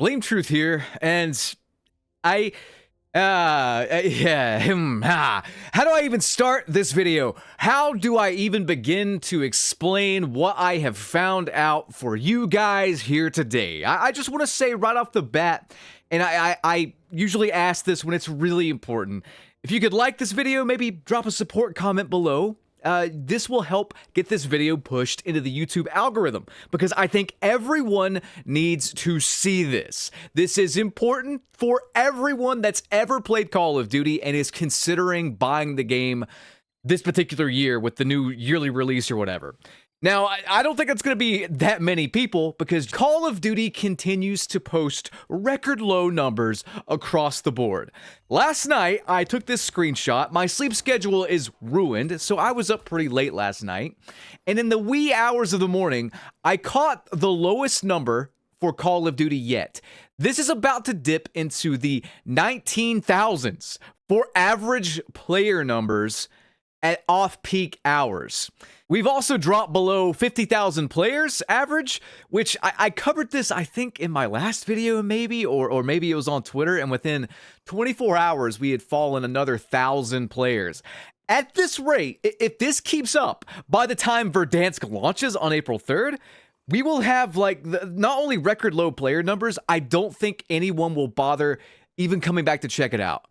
Blame Truth here, and I, how do I even start this video? How do I even begin to explain what I have found out for you guys here today? I just want to say right off the bat, and I usually ask this when it's really important. If you could like this video, maybe drop a support comment below. This will help get this video pushed into the YouTube algorithm because I think everyone needs to see this. This is important for everyone that's ever played Call of Duty and is considering buying the game this particular year with the new yearly release or whatever. Now, I don't think it's going to be that many people because Call of Duty continues to post record low numbers across the board. Last night, I took this screenshot. My sleep schedule is ruined, so I was up pretty late last night. And in the wee hours of the morning, I caught the lowest number for Call of Duty yet. This is about to dip into the 19,000s for average player numbers at off-peak hours. We've also dropped below 50,000 players average, which I covered this, I think, in my last video maybe, or maybe it was on Twitter, and within 24 hours, we had fallen another 1,000 players. At this rate, if this keeps up, by the time Verdansk launches on April 3rd, we will have, like, not only record low player numbers, I don't think anyone will bother even coming back to check it out.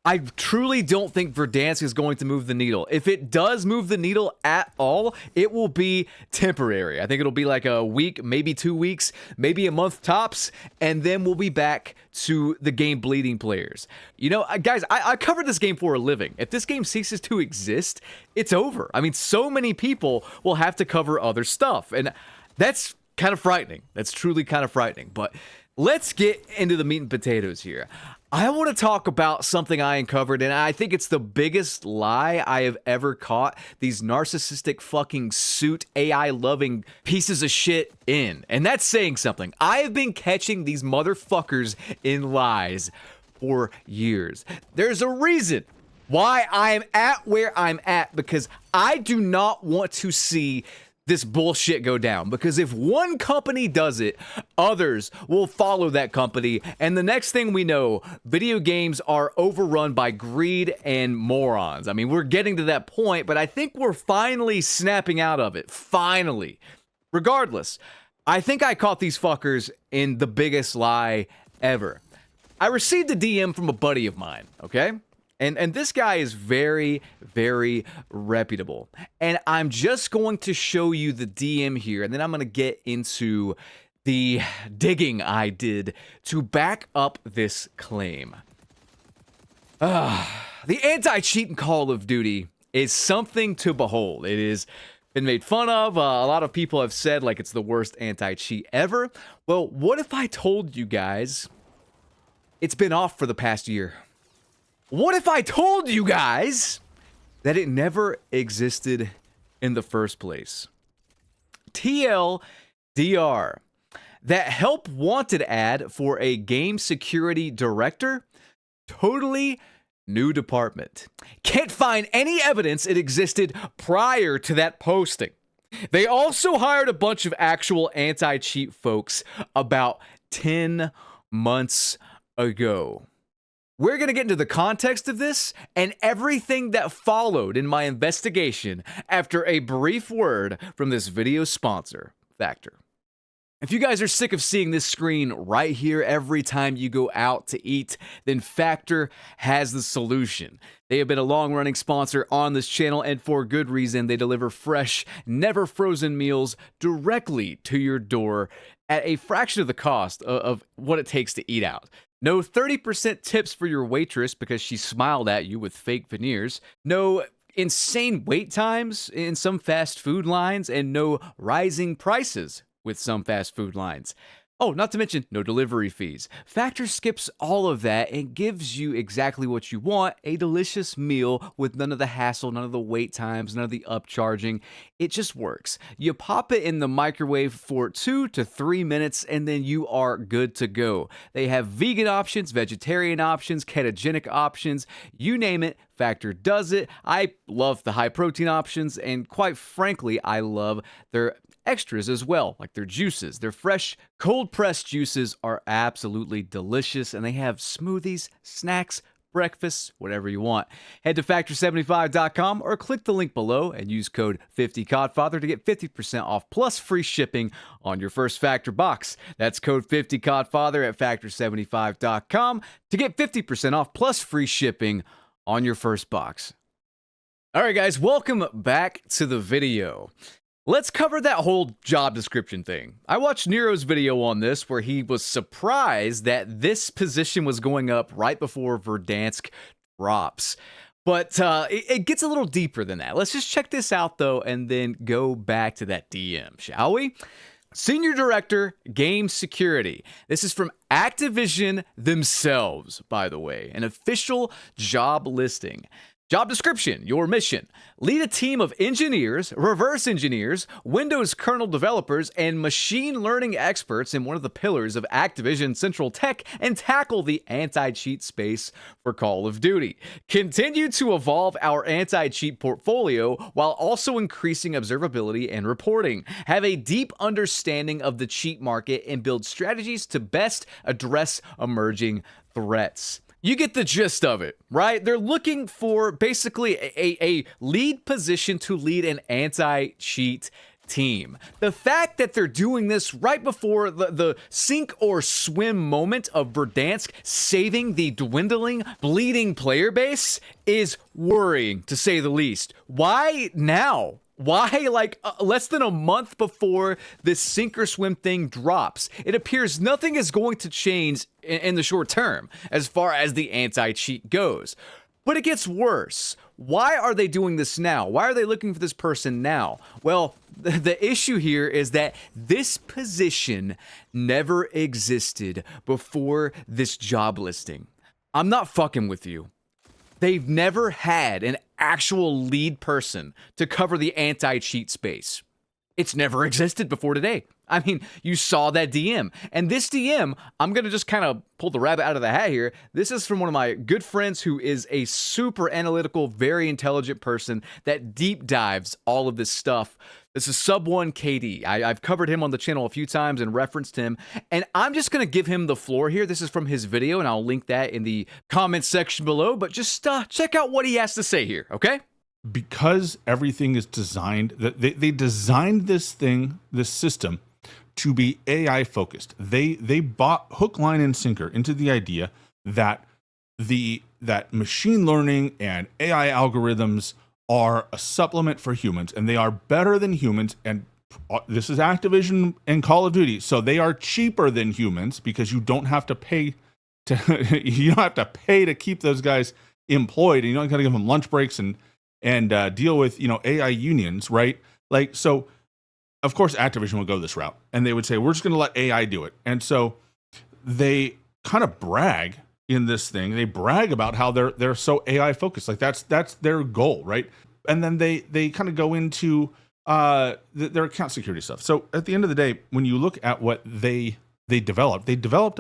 I truly don't think Verdansk is going to move the needle. If it does move the needle at all, it will be temporary. I think it'll be like a week, maybe 2 weeks, maybe a month tops, and then we'll be back to the game bleeding players. You know, guys, I covered this game for a living. If this game ceases to exist, it's over. I mean, so many people will have to cover other stuff, and that's kind of frightening. That's truly kind of frightening, but let's get into the meat and potatoes here. I want to talk about something I uncovered, and I think it's the biggest lie I have ever caught these narcissistic fucking suit AI-loving pieces of shit in. And that's saying something. I have been catching these motherfuckers in lies for years. There's a reason why I'm at where I'm at, because I do not want to see this bullshit go down, because if one company does it, others will follow that company, and the next thing we know, video games are overrun by greed and morons. I mean, we're getting to that point, but I think we're finally snapping out of it. Finally. Regardless, I think I caught these fuckers in the biggest lie ever. I received a DM from a buddy of mine, okay? And this guy is very, very reputable. And I'm just going to show you the DM here, and then I'm going to get into the digging I did to back up this claim. The anti-cheat in Call of Duty is something to behold. It has been made fun of. A lot of people have said, like, it's the worst anti-cheat ever. Well, what if I told you guys it's been off for the past year? What if I told you guys that it never existed in the first place? TLDR, that help wanted ad for a game security director, totally new department. Can't find any evidence it existed prior to that posting. They also hired a bunch of actual anti-cheat folks about 10 months ago. We're going to get into the context of this and everything that followed in my investigation after a brief word from this video sponsor, Factor. If you guys are sick of seeing this screen right here every time you go out to eat, then Factor has the solution. They have been a long-running sponsor on this channel, and for good reason. They deliver fresh, never frozen meals directly to your door at a fraction of the cost of what it takes to eat out. No 30% tips for your waitress because she smiled at you with fake veneers. No insane wait times in some fast food lines, and no rising prices with some fast food lines. Oh, not to mention no delivery fees. Factor skips all of that and gives you exactly what you want, a delicious meal with none of the hassle, none of the wait times, none of the upcharging. It just works. You pop it in the microwave for 2 to 3 minutes and then you are good to go. They have vegan options, vegetarian options, ketogenic options, you name it, Factor does it. I love the high protein options, and quite frankly, I love their extras as well, like their juices. Their fresh, cold pressed juices are absolutely delicious, and they have smoothies, snacks, breakfast, whatever you want. Head to factor75.com or click the link below and use code 50codfather to get 50% off plus free shipping on your first Factor box. That's code 50codfather at factor75.com to get 50% off plus free shipping on your first box. All right, guys, welcome back to the video. Let's cover that whole job description thing. I watched Nero's video on this where he was surprised that this position was going up right before Verdansk drops. But it gets a little deeper than that. Let's just check this out, though, and then go back to that DM, shall we? Senior Director, Game Security. This is from Activision themselves, by the way, an official job listing. Job description, your mission. Lead a team of engineers, reverse engineers, Windows kernel developers, and machine learning experts in one of the pillars of Activision Central Tech and tackle the anti-cheat space for Call of Duty. Continue to evolve our anti-cheat portfolio while also increasing observability and reporting. Have a deep understanding of the cheat market and build strategies to best address emerging threats. You get the gist of it, right? They're looking for basically a lead position to lead an anti-cheat team. The fact that they're doing this right before the sink or swim moment of Verdansk saving the dwindling, bleeding player base is worrying, to say the least. Why now? Why, like, less than a month before this sink or swim thing drops? It appears nothing is going to change in the short term as far as the anti-cheat goes. But it gets worse. Why are they doing this now? Why are they looking for this person now? Well, the issue here is that this position never existed before this job listing. I'm not fucking with you. They've never had an actual lead person to cover the anti-cheat space. It's never existed before today. I mean, you saw that DM. And this DM, I'm going to just kind of pull the rabbit out of the hat here. This is from one of my good friends who is a super analytical, very intelligent person that deep dives all of this stuff. This is Sub1KD. I've covered him on the channel a few times and referenced him. And I'm just going to give him the floor here. This is from his video, and I'll link that in the comments section below. But just check out what he has to say here, okay? Because everything is designed, they designed this system to be AI focused. They bought hook, line, and sinker into the idea that that machine learning and AI algorithms are a supplement for humans, and they are better than humans. And this is Activision and Call of Duty, so they are cheaper than humans because you don't have to pay to keep those guys employed, and you don't got to give them lunch breaks and deal with AI unions, right? Like, so of course Activision would go this route, and they would say, we're just going to let AI do it. And so they kind of brag in this thing. They brag about how they're so AI focused. Like that's their goal, right? And then they kind of go into their account security stuff. So at the end of the day, when you look at what they developed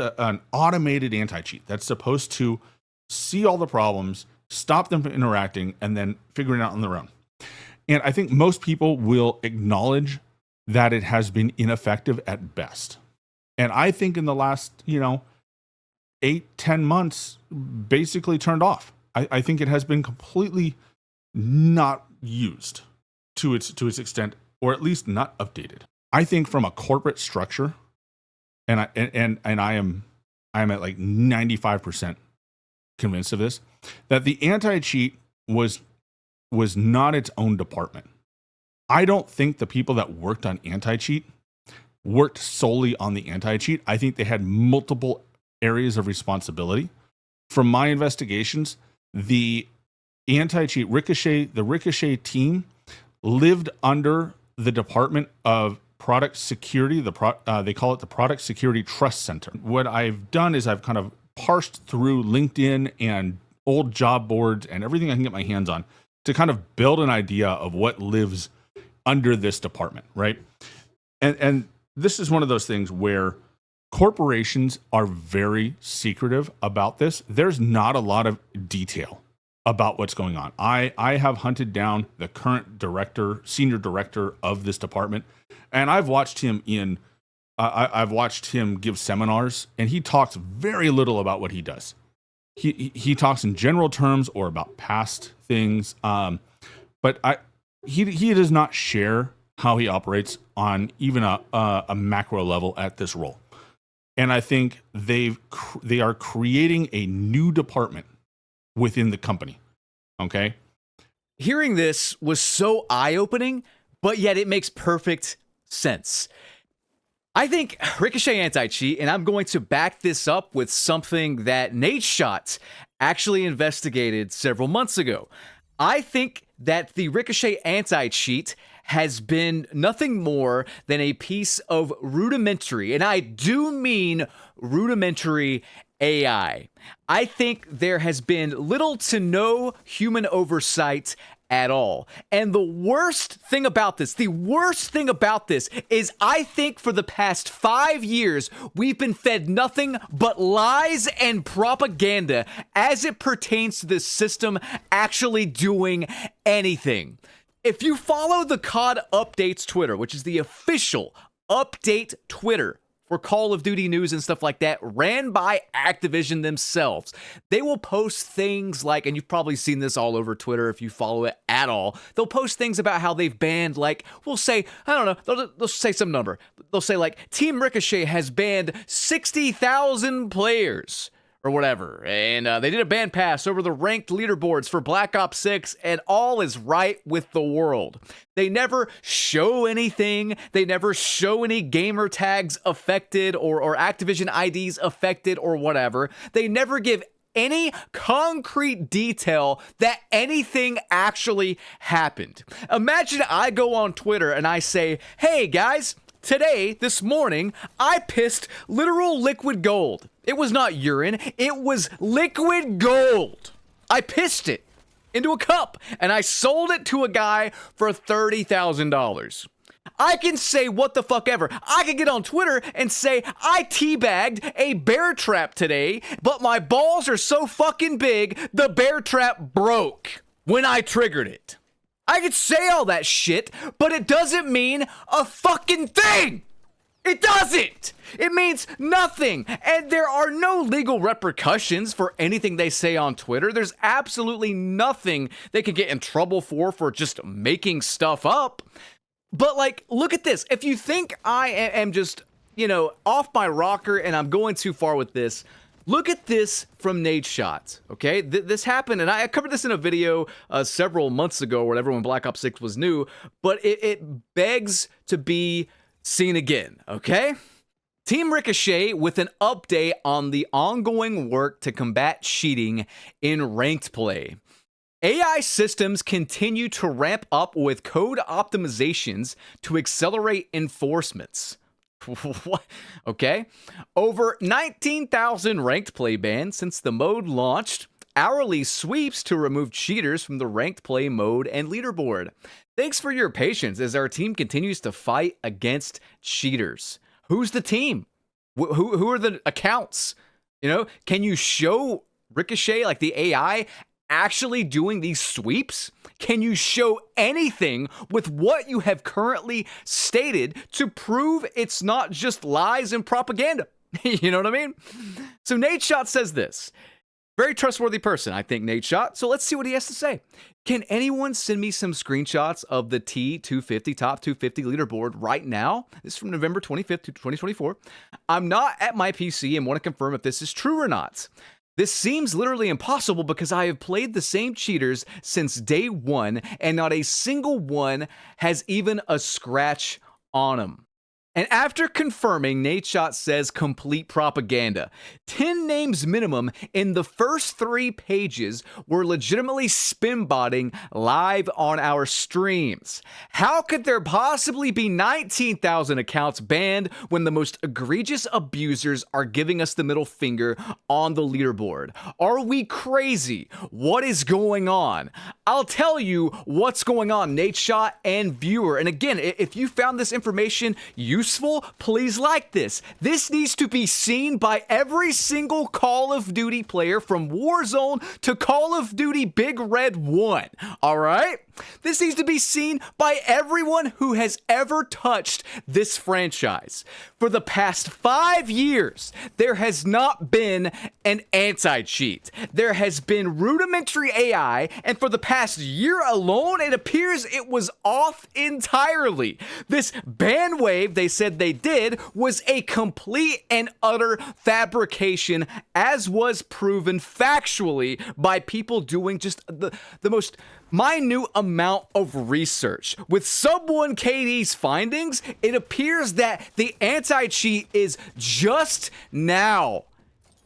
an automated anti-cheat that's supposed to see all the problems, stop them from interacting, and then figuring it out on their own. And I think most people will acknowledge that it has been ineffective at best. And I think in the last, 8-10 months, basically turned off. I think it has been completely not used to its extent, or at least not updated. I think from a corporate structure, and I am at like 95% convinced of this, that the anti-cheat was not its own department. I don't think the people that worked on anti-cheat worked solely on the anti-cheat. I think they had multiple areas of responsibility. From my investigations, the anti-cheat the Ricochet team lived under the Department of Product Security. They call it the Product Security Trust Center. What I've done is I've kind of parsed through LinkedIn and old job boards and everything I can get my hands on to kind of build an idea of what lives under this department, right? And this is one of those things where corporations are very secretive about this. There's not a lot of detail about what's going on. I have hunted down the current senior director of this department, and I've watched him I've watched him give seminars, and he talks very little about what he does. He talks in general terms or about past things, but he does not share how he operates on even a macro level at this role. And I think they are creating a new department within the company. Okay. Hearing this was so eye-opening, but yet it makes perfect sense. I think Ricochet anti-cheat, and I'm going to back this up with something that Nadeshot actually investigated several months ago. I think that the Ricochet anti-cheat has been nothing more than a piece of rudimentary, and I do mean rudimentary, AI. I think there has been little to no human oversight at all. And the worst thing about this is I think for the past 5 years, we've been fed nothing but lies and propaganda as it pertains to this system actually doing anything. If you follow the COD Updates Twitter, which is the official update Twitter for Call of Duty news and stuff like that, ran by Activision themselves, they will post things like, and you've probably seen this all over Twitter if you follow it at all, they'll post things about how they've banned, like, we'll say, I don't know, they'll say some number. They'll say, like, Team Ricochet has banned 60,000 players, or whatever, and they did a ban pass over the ranked leaderboards for Black Ops 6, and all is right with the world. They never show anything, they never show any gamer tags affected, or Activision IDs affected, or whatever. They never give any concrete detail that anything actually happened. Imagine I go on Twitter and I say, hey guys, this morning, I pissed literal liquid gold. It was not urine, it was liquid gold. I pissed it into a cup and I sold it to a guy for $30,000. I can say what the fuck ever. I can get on Twitter and say, I teabagged a bear trap today, but my balls are so fucking big, the bear trap broke when I triggered it. I could say all that shit, but it doesn't mean a fucking thing. It doesn't. It means nothing. And there are no legal repercussions for anything they say on Twitter. There's absolutely nothing they could get in trouble for just making stuff up. But like, look at this. If you think I am just, off my rocker and I'm going too far with this, look at this from Nadeshot, okay? This happened, and I covered this in a video several months ago or whatever when Black Ops 6 was new, but it begs to be seen again, okay? Team Ricochet with an update on the ongoing work to combat cheating in ranked play. AI systems continue to ramp up with code optimizations to accelerate enforcements. What? Okay. Over 19,000 ranked play bans since the mode launched. Hourly sweeps to remove cheaters from the ranked play mode and leaderboard. Thanks for your patience as our team continues to fight against cheaters. Who's the team? Who are the accounts? Can you show Ricochet, like the AI, actually doing these sweeps? Can you show anything with what you have currently stated to prove it's not just lies and propaganda? You know what I mean? So Nadeshot says this. Very trustworthy person, I think, Nadeshot. So let's see what he has to say. Can anyone send me some screenshots of the T250 top 250 leaderboard right now? This is from November 25th, 2024. I'm not at my PC and want to confirm if this is true or not. This seems literally impossible because I have played the same cheaters since day one and not a single one has even a scratch on them. And after confirming, Nadeshot says complete propaganda. 10 names minimum in the first 3 pages were legitimately spin botting live on our streams. How could there possibly be 19,000 accounts banned when the most egregious abusers are giving us the middle finger on the leaderboard? Are we crazy? What is going on? I'll tell you what's going on, Nadeshot and viewer. And again, if you found this information useful, useful, please like this. This needs to be seen by every single Call of Duty player from Warzone to Call of Duty Big Red 1, all right? This needs to be seen by everyone who has ever touched this franchise. For the past 5 years, there has not been an anti-cheat. There has been rudimentary AI, and for the past year alone, it appears it was off entirely. This ban wave they said they did was a complete and utter fabrication, as was proven factually by people doing just the most minute amount of research. With Sub1KD's findings, it appears that the anti-cheat is just now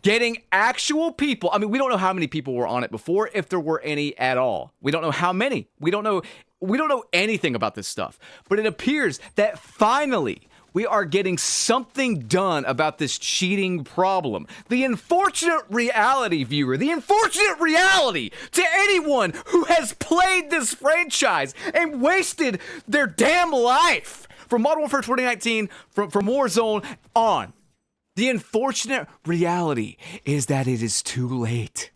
getting actual people. I mean, we don't know how many people were on it before, if there were any at all. We don't know how many. We don't know anything about this stuff. But it appears that finally we are getting something done about this cheating problem. The unfortunate reality, viewer, the unfortunate reality to anyone who has played this franchise and wasted their damn life from Modern Warfare 2019, from Warzone on. The unfortunate reality is that it is too late.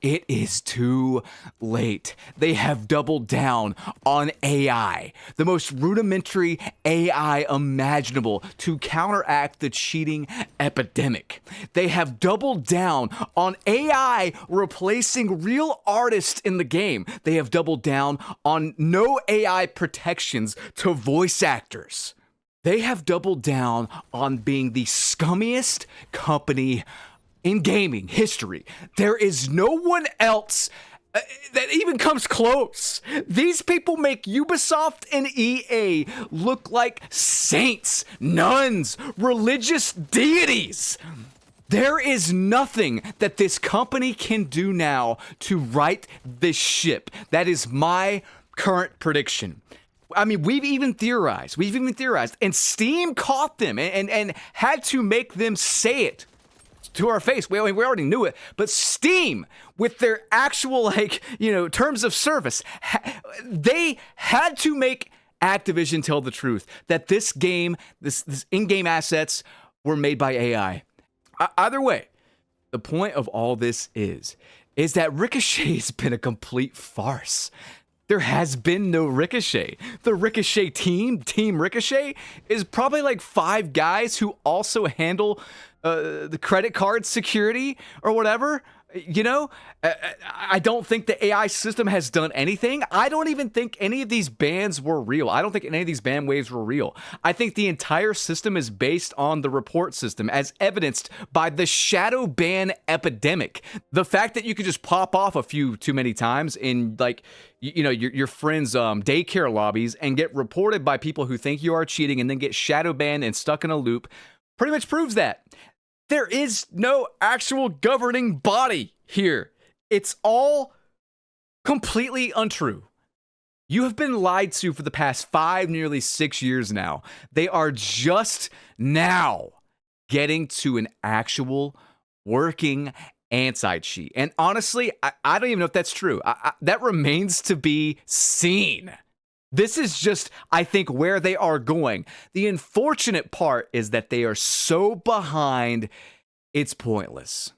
It is too late. They have doubled down on AI, the most rudimentary AI imaginable, to counteract the cheating epidemic. They have doubled down on AI replacing real artists in the game. They have doubled down on no AI protections to voice actors. They have doubled down on being the scummiest company in gaming history. There is no one else that even comes close. These people make Ubisoft and EA look like saints, nuns, religious deities. There is nothing that this company can do now to right this ship. That is my current prediction. I mean, we've even theorized, and Steam caught them and had to make them say it to our face. We already knew it, but Steam, with their actual, terms of service, they had to make Activision tell the truth that this game, this in-game assets were made by AI. Either way, the point of all this is that Ricochet has been a complete farce. There has been no Ricochet. The Ricochet Team Ricochet, is probably like 5 guys who also handle the credit card security or whatever. I don't think the AI system has done anything. I don't even think any of these bans were real. I don't think any of these ban waves were real. I think the entire system is based on the report system, as evidenced by the shadow ban epidemic. The fact that you could just pop off a few too many times in your friends' daycare lobbies and get reported by people who think you are cheating and then get shadow banned and stuck in a loop pretty much proves that. There is no actual governing body here. It's all completely untrue. You have been lied to for the past 5, nearly 6 years now. They are just now getting to an actual working anti-cheat. And honestly, I don't even know if that's true. That remains to be seen. This is just, I think, where they are going. The unfortunate part is that they are so behind, it's pointless.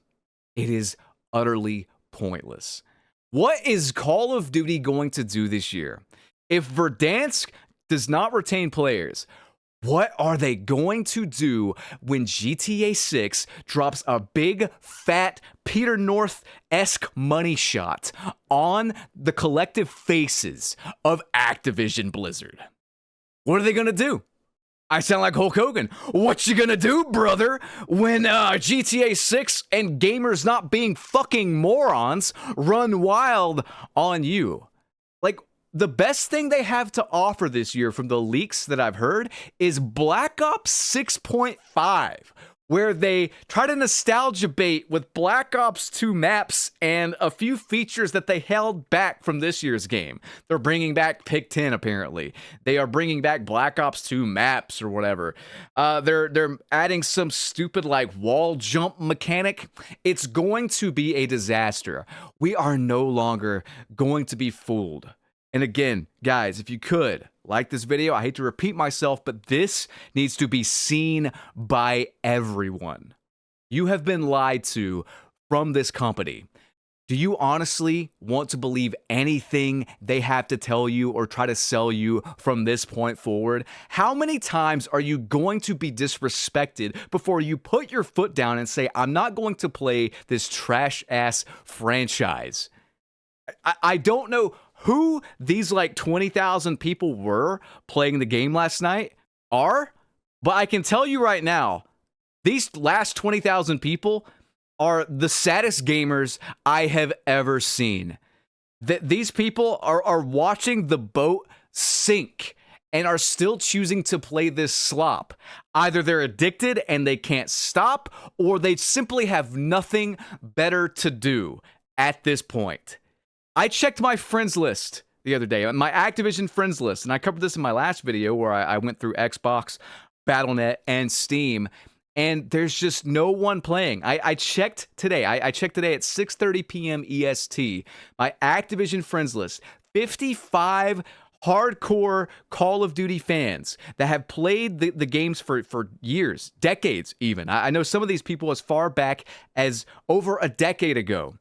It is utterly pointless. What is Call of Duty going to do this year? If Verdansk does not retain players, what are they going to do when GTA 6 drops a big, fat, Peter North-esque money shot on the collective faces of Activision Blizzard? What are they going to do? I sound like Hulk Hogan. What you gonna do, brother, when GTA 6 and gamers not being fucking morons run wild on you? Like, the best thing they have to offer this year from the leaks that I've heard is Black Ops 6.5, where they try to nostalgia bait with Black Ops 2 maps and a few features that they held back from this year's game. They're bringing back Pick 10, apparently. They are bringing back Black Ops 2 maps or whatever. They're adding some stupid, wall jump mechanic. It's going to be a disaster. We are no longer going to be fooled. And again, guys, if you could, like this video, I hate to repeat myself, but this needs to be seen by everyone. You have been lied to from this company. Do you honestly want to believe anything they have to tell you or try to sell you from this point forward? How many times are you going to be disrespected before you put your foot down and say, I'm not going to play this trash-ass franchise? I don't know who these like 20,000 people were playing the game last night are, but I can tell you right now, these last 20,000 people are the saddest gamers I have ever seen. These people are watching the boat sink and are still choosing to play this slop. Either they're addicted and they can't stop, or they simply have nothing better to do at this point. I checked my friends list the other day, my Activision friends list, and I covered this in my last video where I went through Xbox, Battle.net, and Steam. And there's just no one playing. I checked today. I checked today at 6:30 p.m. EST. My Activision friends list, 55 hardcore Call of Duty fans that have played the games for years, decades even. I know some of these people as far back as over a decade ago.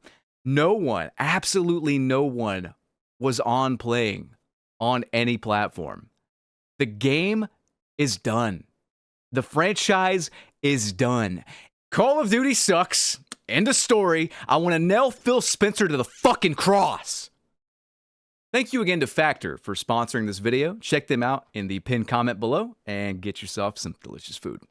No one, absolutely no one, was on playing on any platform. The game is done. The franchise is done. Call of Duty sucks. End of story. I want to nail Phil Spencer to the fucking cross. Thank you again to Factor for sponsoring this video. Check them out in the pinned comment below and get yourself some delicious food.